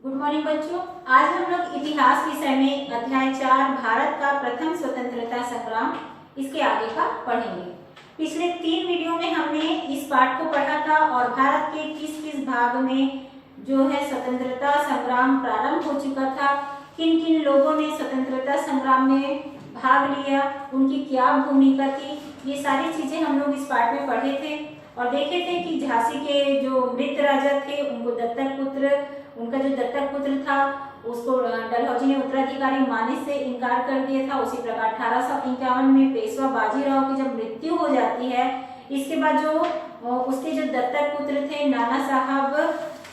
Good morning बच्चों। आज हम लोग इतिहास विषय में अध्याय 4 भारत का प्रथम स्वतंत्रता संग्राम इसके आगे का पढ़ेंगे। पिछले 3 वीडियो में हमने इस पाठ को पढ़ा था और भारत के किस किस भाग में जो है स्वतंत्रता संग्राम प्रारंभ हो चुका था, किन किन लोगों ने स्वतंत्रता संग्राम में भाग लिया, उनकी क्या भूमिका थी, ये सारी चीजें हम लोग इस पाठ में पढ़े थे और देखे थे कि झांसी के जो मृत राजा थे उनको उनका जो दत्तक पुत्र था उसको डलहौजी ने उत्तराधिकारी मानने से इनकार कर दिया था। उसी प्रकार 1851 में पेशवा बाजीराव की जब मृत्यु हो जाती है, इसके बाद जो उसके जो दत्तक पुत्र थे नाना साहब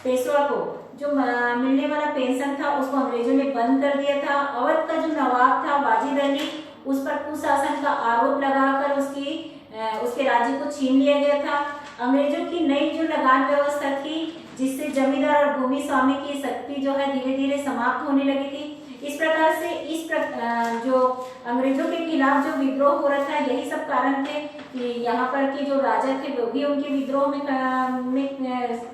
पेशवा को जो मिलने वाला पेंशन था उसको अंग्रेजों ने बंद कर दिया था। अवध का जो नवाब था वाजिद अली, उस पर कुशासन का आरोप लगाकर उसके राज्य को छीन लिया गया था। अंग्रेजों की नई जो लगान व्यवस्था थी जिससे जमींदार और भूमि स्वामी की शक्ति जो है धीरे धीरे समाप्त होने लगी थी। इस प्रकार से जो अंग्रेजों के खिलाफ जो विद्रोह हो रहा था, यही सब कारण थे कि यहाँ पर के जो राजा थे वो भी उनके विद्रोह में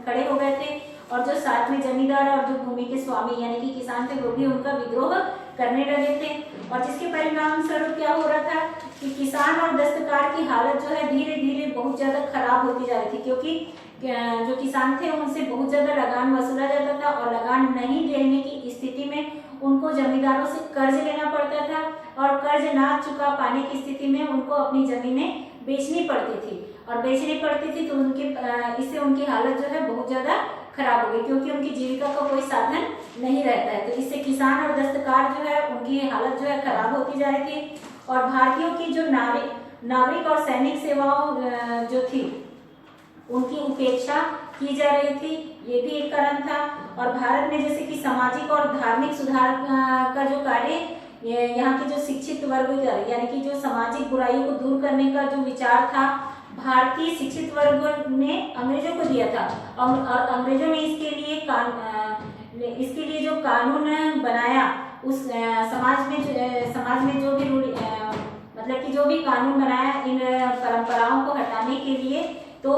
खड़े हो गए थे और जो साथ में जमींदार और जो भूमि के स्वामी यानी कि किसान थे वो भी उनका विद्रोह करने लगे थे। और जिसके परिणाम स्वरूप क्या हो रहा था कि किसान और दस्तकार की हालत जो है धीरे धीरे बहुत ज्यादा खराब होती जा रही थी, क्योंकि जो किसान थे उनसे बहुत ज्यादा लगान वसूला जाता था और लगान नहीं देने की स्थिति में उनको जमींदारों से कर्ज लेना पड़ता था और कर्ज ना चुका पाने की स्थिति में उनको अपनी जमीनें बेचनी पड़ती थी और बेचनी पड़ती थी तो इससे उनकी हालत जो है बहुत ज्यादा खराब हो गई, क्योंकि उनकी जीविका का कोई साधन नहीं रहता है। तो इससे किसान और दस्तकार जो है उनकी हालत जो है खराब होती जा रही थी और भारतीयों की जो नागरिक और सैनिक सेवाओं जो थी उनकी उपेक्षा की जा रही थी, ये भी एक कारण था। और भारत में जैसे कि सामाजिक और धार्मिक सुधार का जो कार्य यहाँ के जो शिक्षित वर्ग यानी कि जो सामाजिक बुराइयों को दूर करने का जो विचार था भारतीय शिक्षित वर्ग ने अंग्रेजों को दिया था और अंग्रेजों ने इसके लिए जो कानून बनाया उस समाज में जो भी मतलब कि जो भी कानून बनाया इन परंपराओं को हटाने के लिए, तो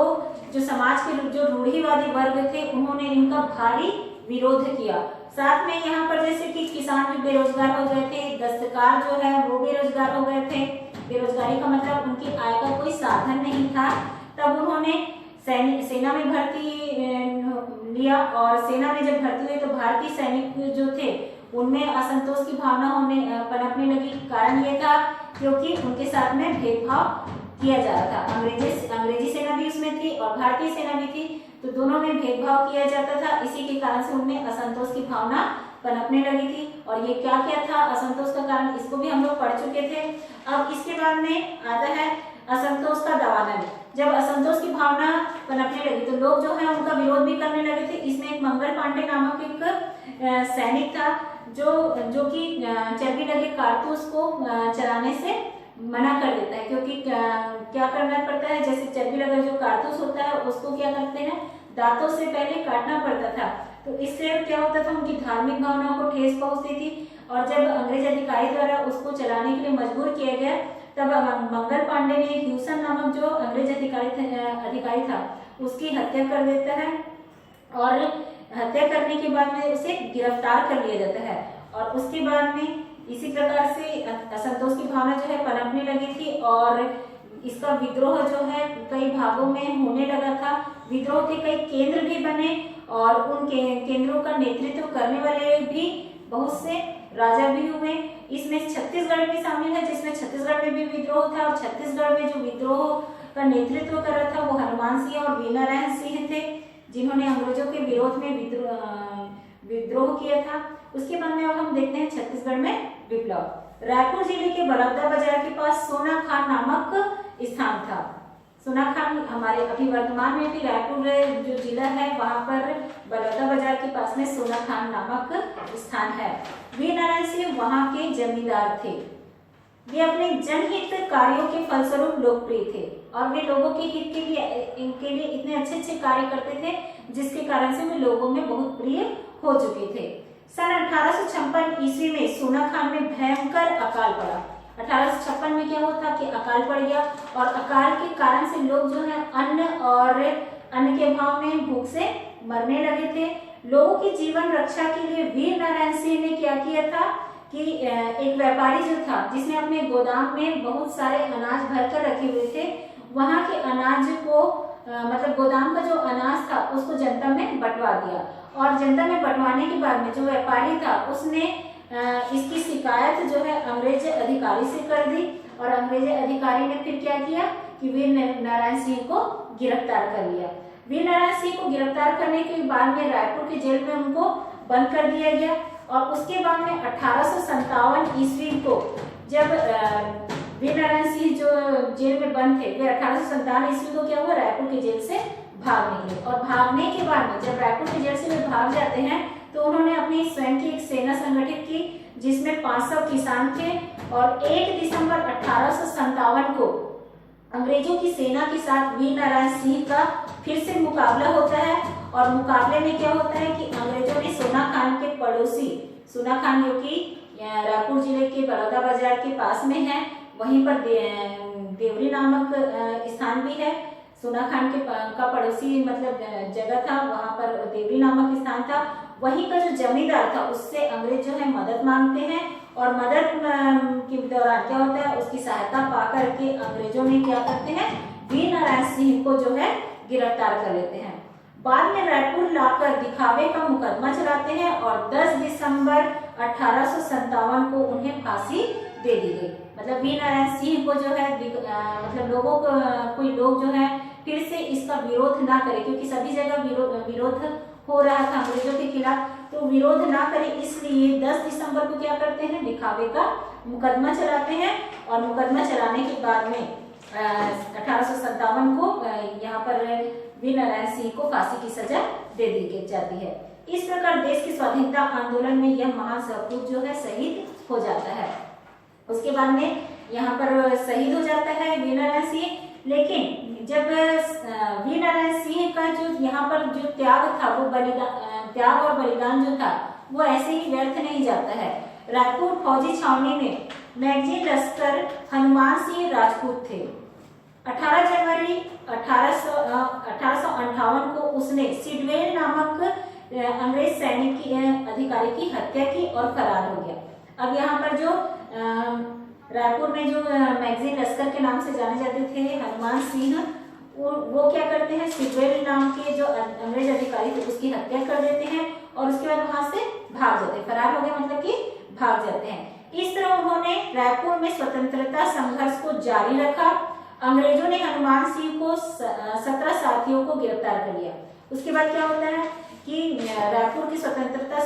जो समाज के जो रूढ़िवादी वर्ग थे उन्होंने इनका भारी विरोध किया। साथ में यहाँ पर जैसे कि किसान जो बेरोजगार हो गए थे, दस्तकार जो है वो बेरोजगार हो गए थे। बेरोजगारी का मतलब उनकी आय का कोई साधन नहीं था। तब उन्होंने सेना में भर्ती लिया और सेना में जब भर्ती हुए तो भारतीय सैनिक जो थे उनमें असंतोष की भावना पनपने लगी। कारण ये था क्योंकि उनके साथ में भेदभाव किया जा रहा था। अंग्रेजी सेना भी उसमें थी और भारतीय सेना भी थी, तो दोनों में भेदभाव किया जाता था। इसी के कारण से उनमें असंतोष की भावना पनपने लगी थी। और ये क्या क्या था असंतोष का कारण, इसको भी हम लोग पढ़ चुके थे। अब इसके बाद में आता है असंतोष का दावानल। जब असंतोष की भावना पनपने लगी तो लोग जो है उनका विरोध भी करने लगे थे। इसमें एक मंगल पांडे नामक एक सैनिक था जो कि चर्बी लगे कारतूस को चलाने से मना कर देता है, क्योंकि क्या करना पड़ता है, जैसे चर्बी लगा जो कारतूस होता है उसको क्या करते हैं दांतों से पहले काटना पड़ता था। तो इससे क्या होता था उनकी धार्मिक भावनाओं को ठेस पहुंचती थी और जब अंग्रेज अधिकारी द्वारा उसको चलाने के लिए मजबूर किया गया तब मंगल पांडे ने ह्यूसन नामक जो अंग्रेज अधिकारी था उसकी हत्या कर देता है और हत्या करने के बाद में उसे गिरफ्तार कर लिया जाता है। और उसके बाद में इसी प्रकार से असंतोष की भावना जो है पनपने लगी थी और इसका विद्रोह जो है कई भागों में होने लगा था। विद्रोह के कई केंद्र भी बने और उन केंद्रों का नेतृत्व करने वाले भी बहुत से राजा भी हुए। इसमें छत्तीसगढ़ भी शामिल है, जिसमें छत्तीसगढ़ में भी विद्रोह था और छत्तीसगढ़ में जो विद्रोह का नेतृत्व कर रहा था वो हनुमान सिंह और वीरनारायण सिंह थे, जिन्होंने अंग्रेजों के विरोध में विद्रोह किया था। उसके बाद में अब हम देखते हैं छत्तीसगढ़ में विप्लव। रायपुर जिले के बलौदा बाजार के पास सोनाखान नामक स्थान था। सोनाखान हमारे अभी वर्तमान में भी रायपुर जो जिला है वहां पर बलौदा बाजार के पास में सोनाखान नामक स्थान है। वीरनारायण सिंह वहां के जमींदार थे। वे अपने जनहित कार्यों के फलस्वरूप लोकप्रिय थे और वे लोगों के हित के लिए इतने अच्छे अच्छे कार्य करते थे जिसके कारण से वे लोगों में बहुत प्रिय हो चुके थे। सन 1856 ईस्वी में सोनाखान में भयंकर अकाल पड़ा। 1856 में क्या हुआ था कि अकाल पड़ गया और अकाल के कारण से लोग जो है अन्न के अभाव में भूख से मरने लगे थे। लोगों की जीवन रक्षा के लिए वीर नारायण सिंह ने क्या किया था कि एक व्यापारी जो था जिसने अपने गोदाम में बहुत सारे अनाज भरकर रखे हुए थे, वहां के अनाज को मतलब गोदाम का जो अनाज था उसको जनता में बंटवा दिया। और जनता में बंटवाने के बाद में जो व्यापारी था उसने इसकी शिकायत जो है अंग्रेज अधिकारी से कर दी, और अंग्रेज अधिकारी ने फिर क्या किया कि वीर नारायण सिंह को गिरफ्तार कर लिया। वीर नारायण सिंह को गिरफ्तार करने के बाद में रायपुर के जेल में उनको बंद कर दिया गया। और उसके बाद में 1857 ईस्वी को जब वीर नारायण सिंह जो जेल में बंद थे, वे 1857 ईस्वी को क्या हुआ, रायपुर के जेल से भाग निकले। और भागने के बाद में जब रायपुर के जेल से वे भाग जाते हैं तो उन्होंने अपनी स्वयं की एक सेना संगठित की जिसमें 500 किसान थे। और 1 दिसंबर 1857 को अंग्रेजों की सेना के साथ वीर नारायण सिंह का फिर से मुकाबला होता है। और मुकाबले में क्या होता है कि अंग्रेजों ने सोना खान के पड़ोसी, सोना खान जो कि रायपुर जिले के बड़ौदा बाजार के पास में है, वहीं पर देवरी नामक स्थान भी है। सोना खान के का पड़ोसी मतलब जगह था, वहां पर देवरी नामक स्थान था। वहीं का जो जमींदार था उससे अंग्रेज जो है मदद मांगते हैं, और मदद के दौरान क्या होता है, उसकी सहायता पा करके अंग्रेजों ने क्या करते हैं, वीर नारायण सिंह को जो है गिरफ्तार कर लेते हैं। बाद में रायपुर लाकर दिखावे का मुकदमा चलाते हैं और 10 दिसंबर 1857 को उन्हें फांसी दे दी गई। मतलब वीर नारायण सिंह को जो है मतलब लोगों को कोई लोग जो है फिर से इसका विरोध ना करे, क्योंकि सभी जगह विरोध हो रहा था अंग्रेजों के खिलाफ, तो विरोध ना करे इसलिए 10 दिसंबर को क्या करते हैं, दिखावे का मुकदमा चलाते हैं। और मुकदमा चलाने के बाद में 1857 को यहाँ पर वीर नारायण सिंह को फांसी की सजा दे दी जाती है। इस प्रकार देश की स्वाधीनता आंदोलन में यह महान सपूत जो है शहीद हो जाता है। उसके बाद में यहाँ पर शहीद हो जाता है वीर नारायण सिंह। लेकिन जब वीर नारायण सिंह का जो यहाँ पर जो त्याग था, वो त्याग और बलिदान जो था वो ऐसे ही व्यर्थ नहीं जाता है। रायपुर फौजी छावनी में मैगजीन लश्कर हनुमान सिंह राजपूत थे। 18 जनवरी 1858 को उसने सिडवेल नामक अंग्रेज सैनिक अधिकारी की हत्या की और फरार हो गया। अब यहाँ पर जो रायपुर में जो मैगजीन लश्कर के नाम से जाने जाते थे हनुमान सिंह, वो क्या करते हैं, सिडवेल नाम के जो अंग्रेज अधिकारी थे उसकी हत्या कर देते हैं और उसके बाद वहां से भाग जाते हैं। फरार हो गए मतलब कि भाग जाते हैं। इस तरह उन्होंने रायपुर में स्वतंत्रता संघर्ष को जारी रखा। अंग्रेजों ने हनुमान सिंह को 17 साथियों को गिरफ्तार कर लिया। उसके बाद क्या होता है कि रायपुर की स्वतंत्रता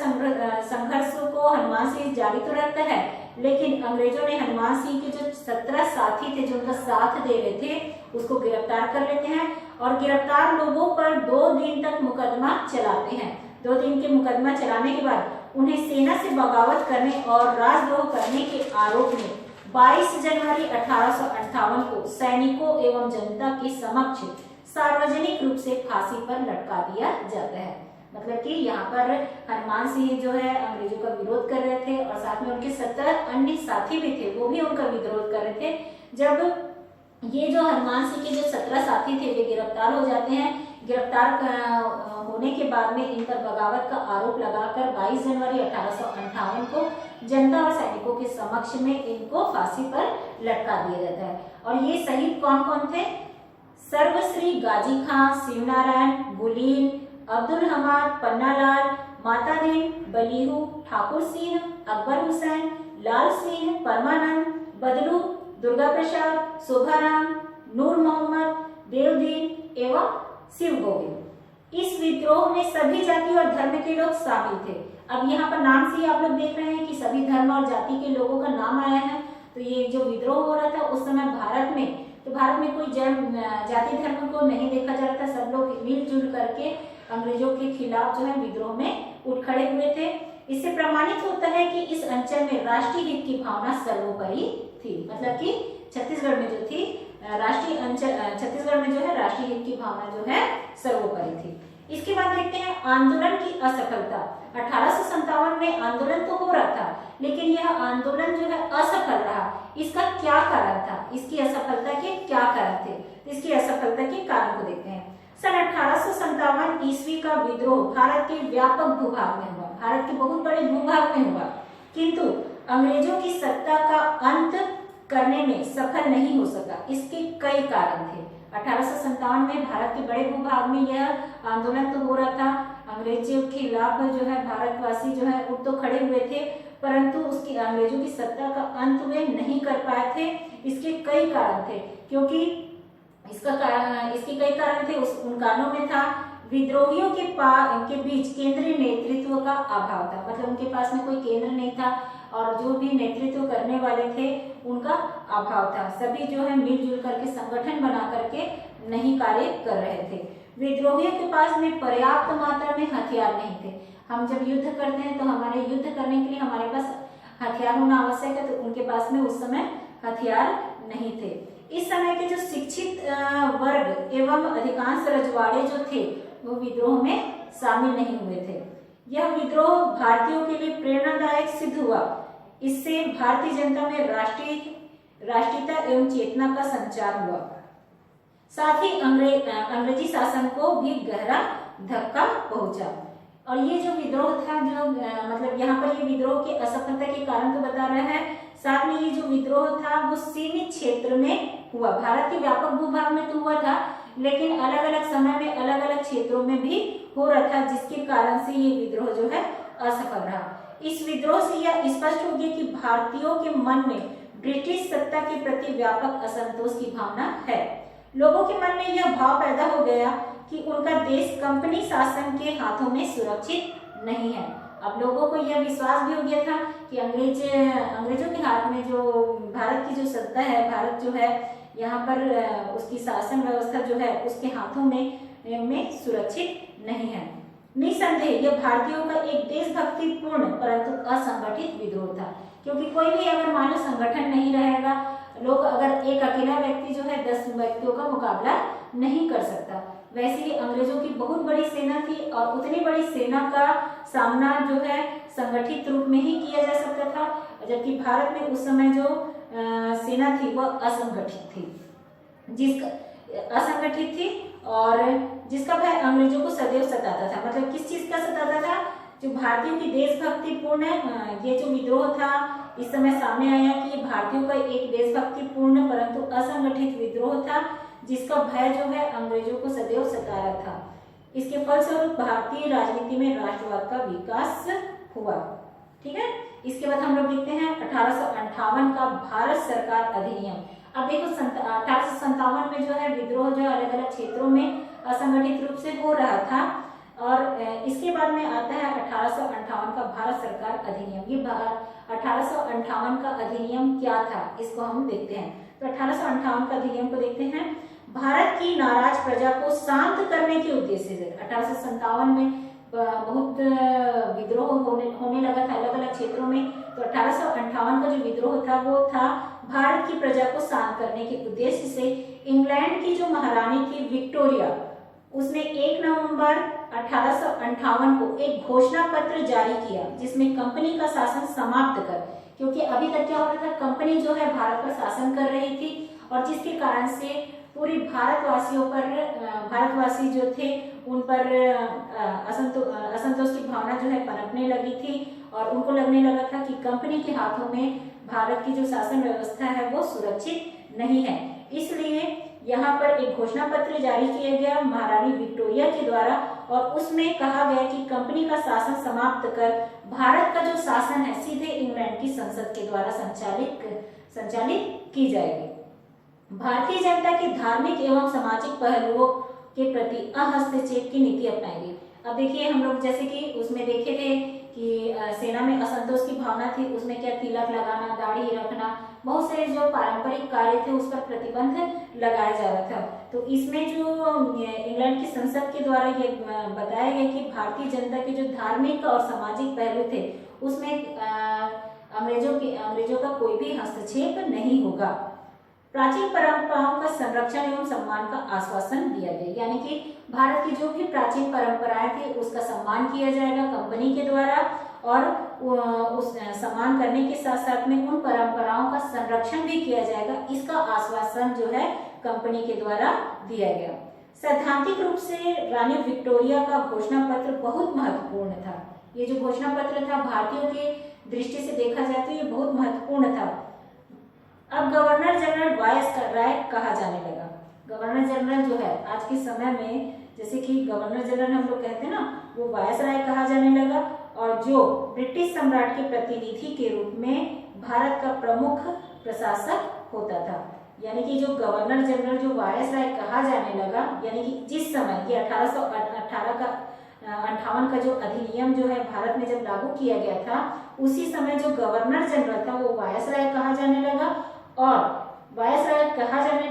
संघर्ष को हनुमान सिंह जारी तो रखता है, लेकिन अंग्रेजों ने हनुमान सिंह के जो 17 साथी थे जो उनका साथ दे रहे थे उसको गिरफ्तार कर लेते हैं। और गिरफ्तार लोगों पर 2 दिन तक मुकदमा चलाते हैं। 2 दिन के मुकदमा चलाने के बाद उन्हें सेना से बगावत करने और राजद्रोह करने के आरोप में 22 जनवरी 1858 को सैनिकों एवं जनता के समक्ष सार्वजनिक रूप से फांसी पर लटका दिया जाता है। मतलब कि यहाँ पर हनुमान सिंह जो है अंग्रेजों का विरोध कर रहे थे और साथ में उनके 17 अन्य साथी भी थे, वो भी उनका विरोध कर रहे थे। जब ये जो हनुमान सिंह के जो 17 साथी थे वे गिरफ्तार हो जाते हैं। गिरफ्तार होने के बाद में इन पर बगावत का आरोप लगाकर 22 जनवरी 1858 को जनता और सैनिकों के समक्ष में इनको फांसी पर लटका दिया जाता है। और ये शहीद कौन कौन थे? सर्वश्री गाजी खां, शिवनारायण, बुलीन, अब्दुल हमाद, पन्नालाल, मातादीन, बलीहू, ठाकुर सिंह, अकबर हुसैन, लाल सिंह, परमानंद, बदलू, दुर्गा प्रसाद, शोभाराम, नूर मोहम्मद, देवदीन एवं शिव गोविंद। इस विद्रोह में सभी जाति और धर्म के लोग शामिल थे। अब यहाँ पर नाम से ही आप लोग देख रहे हैं कि सभी धर्म और जाति के लोगों का नाम आया है। तो ये जो विद्रोह हो रहा था उस समय भारत में कोई जाति धर्म को नहीं देखा जा रहा था। सब लोग मिलजुल करके अंग्रेजों के खिलाफ जो है विद्रोह में उठ खड़े हुए थे। इससे प्रमाणित होता है कि इस अंचल में राष्ट्रीय हित की भावना सर्वोपरि थी। मतलब कि छत्तीसगढ़ में जो थी छत्तीसगढ़ में जो है राष्ट्रीय हित की भावना जो है सर्वोपरि थी। इसके बाद देखते हैं आंदोलन की असफलता। 1857 में आंदोलन तो हो रहा था, लेकिन यह आंदोलन जो है असफल रहा। इसका क्या कारण था? इसकी असफलता के क्या कारण थे? इसकी असफलता के कारण को देखते हैं। सन 1857 ईस्वी का विद्रोह भारत के व्यापक भूभाग में हुआ, भारत के बहुत बड़े भूभाग में हुआ, किंतु अंग्रेजों की सत्ता का अंत करने में सफल नहीं हो सका। इसके कई कारण थे। 1857 में भारत के बड़े भूभाग में यह आंदोलन तो हो रहा था, अंग्रेजों के खिलाफ जो है भारतवासी जो है उठ तो खड़े हुए थे, परंतु उसकी अंग्रेजों की सत्ता का अंत वे नहीं कर पाए थे। इसके कई कारण थे, क्योंकि इसके कई कारण थे। उन कारणों में था विद्रोहियों के बीच केंद्रीय नेतृत्व का अभाव था, मतलब उनके पास में कोई केंद्र नहीं था और जो भी नेतृत्व करने वाले थे उनका अभाव था। सभी जो है मिलजुल करके संगठन बना करके नहीं कार्य कर रहे थे। विद्रोहियों के पास में पर्याप्त मात्रा में हथियार नहीं थे। हम जब युद्ध करते हैं तो हमारे युद्ध करने के लिए हमारे पास हथियार होना आवश्यक है, तो उनके पास में उस समय हथियार नहीं थे। इस समय के जो शिक्षित वर्ग एवं अधिकांश रजवाड़े जो थे वो विद्रोह में शामिल नहीं हुए थे। यह विद्रोह भारतीयों के लिए प्रेरणादायक सिद्ध हुआ। इससे भारतीय जनता में राष्ट्रीयता एवं चेतना का संचार हुआ। साथ ही अंग्रेजी शासन को भी गहरा धक्का पहुंचा। और ये जो विद्रोह था, जो मतलब यहाँ पर ये विद्रोह की असफलता के कारण तो बता रहा है, साथ में ये जो विद्रोह था वो सीमित क्षेत्र में हुआ। भारत के व्यापक भूभाग में तो हुआ था, लेकिन अलग अलग समय में अलग अलग क्षेत्रों में भी हो रहा था, जिसके कारण से ये विद्रोह जो है असफल रहा। इस विद्रोह से यह स्पष्ट हो गया कि भारतीयों के मन में ब्रिटिश सत्ता के प्रति व्यापक असंतोष की भावना है। लोगों के मन में यह भाव पैदा हो गया कि उनका देश कंपनी शासन के हाथों में सुरक्षित नहीं है। अब लोगों को यह विश्वास भी हो गया था कि अंग्रेजों के हाथ में जो भारत की जो सत्ता है, भारत जो है यहाँ पर उसकी शासन व्यवस्था जो है उसके हाथों में सुरक्षित नहीं है। निसंदेह यह भारतीयों का एक देशभक्तिपूर्ण परंतु असंगठित विद्रोह था, क्योंकि कोई भी अगर मानो संगठन नहीं रहेगा, लोग अगर एक अकेला व्यक्ति जो है 10 व्यक्तियों का मुकाबला नहीं कर सकता। वैसे ही अंग्रेजों की बहुत बड़ी सेना थी और उतनी बड़ी सेना का सामना जो है संगठित रूप में ही किया जा सकता था, जबकि भारत में उस समय जो सेना थी वह असंगठित थी और जिसका भय अंग्रेजों को सदैव सताता था। मतलब किस चीज का सताता था? जो भारतीयों की देशभक्तिपूर्ण ये जो विद्रोह था, इस समय सामने आया कि ये भारतीयों का एक देशभक्तिपूर्ण परंतु असंगठित विद्रोह था, जिसका भय जो है अंग्रेजों को सदैव सता रहा था। इसके फलस्वरूप भारतीय राजनीति में राष्ट्रवाद का विकास हुआ। ठीक है, इसके बाद हम लोग देखते हैं 1858 का भारत सरकार अधिनियम। अब देखो 1857 में जो है विद्रोह जो अलग अलग क्षेत्रों में असंगठित रूप से हो रहा था, और इसके बाद में आता है 1858 का भारत सरकार अधिनियम। ये 1858 का अधिनियम क्या था, इसको हम देखते हैं। तो 1858 का अधिनियम को देखते हैं। भारत की नाराज प्रजा को शांत करने के उद्देश्य से 1857 में बहुत विद्रोह होने लगा था अलग अलग क्षेत्रों में। तो 1858 का जो विद्रोह था वो था भारत की प्रजा को शांत करने के उद्देश्य से। इंग्लैंड की जो महारानी थी विक्टोरिया, उसने 1 नवंबर 1858 को एक घोषणा पत्र जारी किया, जिसमें कंपनी का शासन समाप्त कर, क्योंकि अभी तक क्या हो रहा था, कंपनी जो है भारत पर शासन कर रही थी और जिसके कारण से पूरी भारतवासी जो थे उन पर असंतोष की भावना जो है पनपने लगी थी और उनको लगने लगा था कि कंपनी के हाथों में भारत की जो शासन व्यवस्था है वो सुरक्षित नहीं है। इसलिए यहाँ पर एक घोषणा पत्र जारी किया गया महारानी विक्टोरिया के द्वारा, और उसमें कहा गया कि कंपनी का शासन समाप्त कर भारत का जो शासन है सीधे इंग्लैंड की संसद के द्वारा संचालित की जाएगी। भारतीय जनता के धार्मिक एवं सामाजिक पहलुओं के प्रति हस्तक्षेप की नीति अपनाएगी। अब देखिए हम लोग जैसे कि उसमें देखे थे कि सेना में असंतोष की भावना थी, उसमें क्या तिलक लगाना, दाढ़ी रखना, बहुत सारे जो पारंपरिक कार्य थे उस पर प्रतिबंध लगाया जा रहा था। तो इसमें जो इंग्लैंड की संसद के द्वारा ये बताया गया कि भारतीय जनता के जो धार्मिक और सामाजिक पहलू थे उसमें अंग्रेजों का कोई भी हस्तक्षेप नहीं होगा। प्राचीन परंपराओं का संरक्षण एवं सम्मान का आश्वासन दिया गया, यानी कि भारत की जो भी प्राचीन परंपराएं थी उसका सम्मान किया जाएगा कंपनी के द्वारा, और उस सम्मान करने के साथ साथ में उन परंपराओं का संरक्षण भी किया जाएगा, इसका आश्वासन जो है कंपनी के द्वारा दिया गया। सैद्धांतिक रूप से रानी विक्टोरिया का घोषणा पत्र बहुत महत्वपूर्ण था। ये जो घोषणा पत्र था भारतीयों के दृष्टि से देखा जाए तो ये बहुत महत्वपूर्ण था। अब गवर्नर जनरल वायसराय कहा जाने लगा। गवर्नर जनरल जो है आज के समय में, जैसे कि गवर्नर जनरल हम लोग कहते हैं ना, वो वायसराय कहा जाने लगा। और जो ब्रिटिश सम्राट के प्रतिनिधि के रूप में भारत का प्रमुख प्रशासक होता था। यानी कि जो गवर्नर जनरल जो वायसराय कहा जाने लगा, यानी कि जिस समय ये 1858 का जो अधिनियम जो है भारत में जब लागू किया गया था, उसी समय जो गवर्नर जनरल था वो वायसराय कहा जाने लगा। और वायसराय कहा जाने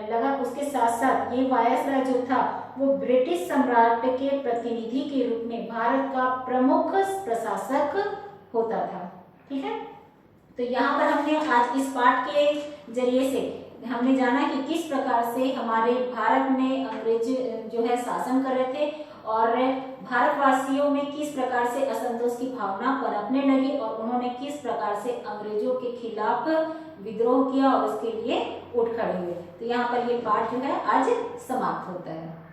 लगा उसके साथ साथ ये वायसराय जो था वो ब्रिटिश सम्राट के प्रतिनिधि के रूप में भारत का प्रमुख प्रशासक होता था। ठीक है, तो यहाँ पर हमने आज इस पाठ के जरिए से हमने जाना कि किस प्रकार से हमारे भारत में अंग्रेज जो है शासन कर रहे थे और भारतवासियों में किस प्रकार से असंतोष की भावना पनपने लगी और उन्होंने किस प्रकार से अंग्रेजों के खिलाफ विद्रोह किया और उसके लिए उठ खड़े हुए। तो यहाँ पर ये पाठ जो है आज समाप्त होता है।